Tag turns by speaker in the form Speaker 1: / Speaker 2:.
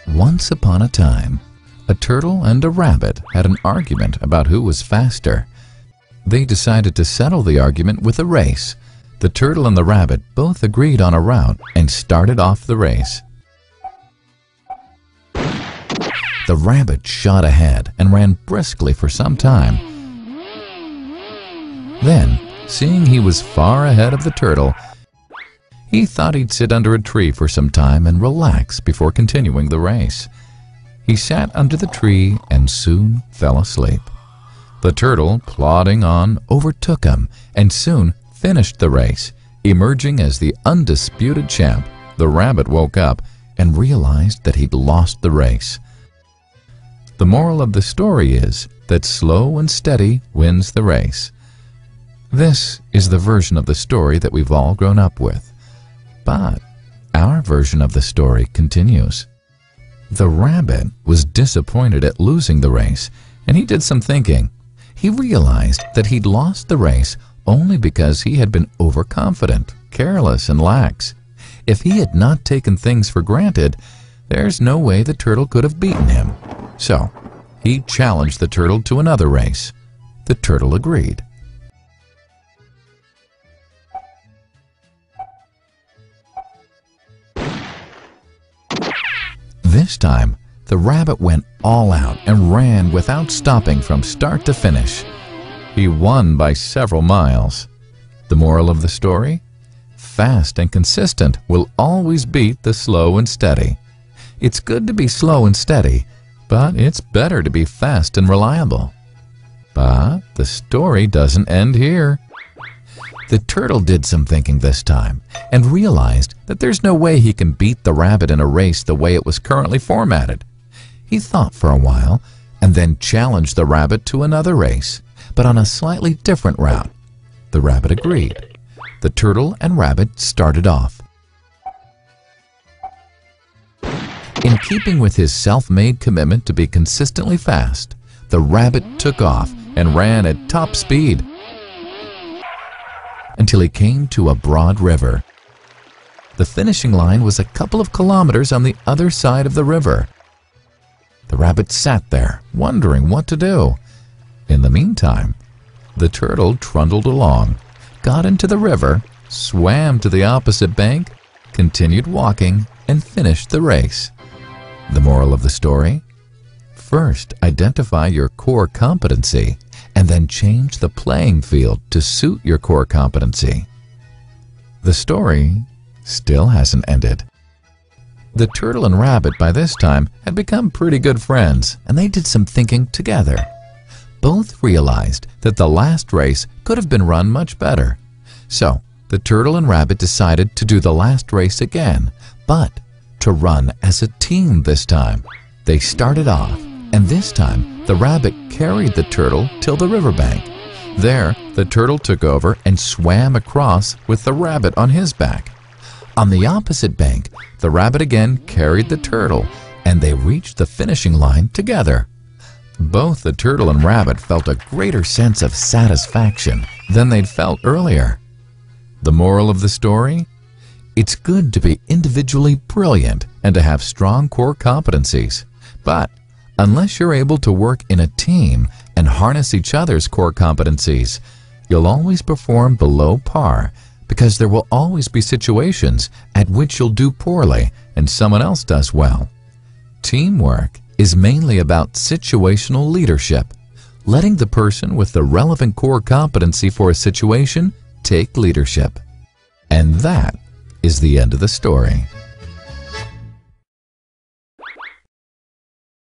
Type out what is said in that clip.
Speaker 1: Once upon a time, a turtle and a rabbit had an argument about who was faster. They decided to settle the argument with a race. The turtle and the rabbit both agreed on a route and started off the race. The rabbit shot ahead and ran briskly for some time. Then, seeing he was far ahead of the turtle, he thought he'd sit under a tree for some time and relax before continuing the race. He sat under the tree and soon fell asleep. The turtle, plodding on, overtook him and soon finished the race, emerging as the undisputed champ. The rabbit woke up and realized that he'd lost the race. The moral of the story is that slow and steady wins the race. This is the version of the story that we've all grown up with. But our version of the story continues. The rabbit was disappointed at losing the race, and he did some thinking. He realized that he'd lost the race only because he had been overconfident, careless, and lax. If he had not taken things for granted, there's no way the turtle could have beaten him. So, he challenged the turtle to another race. The turtle agreed. This time, the rabbit went all out and ran without stopping from start to finish. He won by several miles. The moral of the story? Fast and consistent will always beat the slow and steady. It's good to be slow and steady, but it's better to be fast and reliable. But the story doesn't end here. The turtle did some thinking this time and realized that there's no way he can beat the rabbit in a race the way it was currently formatted. He thought for a while and then challenged the rabbit to another race, but on a slightly different route. The rabbit agreed. The turtle and rabbit started off. In keeping with his self-made commitment to be consistently fast, the rabbit took off and ran at top speed until he came to a broad river. The finishing line was a couple of kilometers on the other side of the river. The rabbit sat there, wondering what to do. In the meantime, the turtle trundled along, got into the river, swam to the opposite bank, continued walking, and finished the race. The moral of the story? First, identify your core competency, and then change the playing field to suit your core competency. The story still hasn't ended. The turtle and rabbit by this time had become pretty good friends, and they did some thinking together. Both realized that the last race could have been run much better. So, the turtle and rabbit decided to do the last race again, but to run as a team this time. They started off, and this time the rabbit carried the turtle till the riverbank. There, the turtle took over and swam across with the rabbit on his back. On the opposite bank, the rabbit again carried the turtle, and they reached the finishing line together. Both the turtle and rabbit felt a greater sense of satisfaction than they'd felt earlier. The moral of the story? It's good to be individually brilliant and to have strong core competencies. But unless you're able to work in a team and harness each other's core competencies, you'll always perform below par, because there will always be situations at which you'll do poorly and someone else does well. Teamwork is mainly about situational leadership, letting the person with the relevant core competency for a situation take leadership. And that is the end of the story.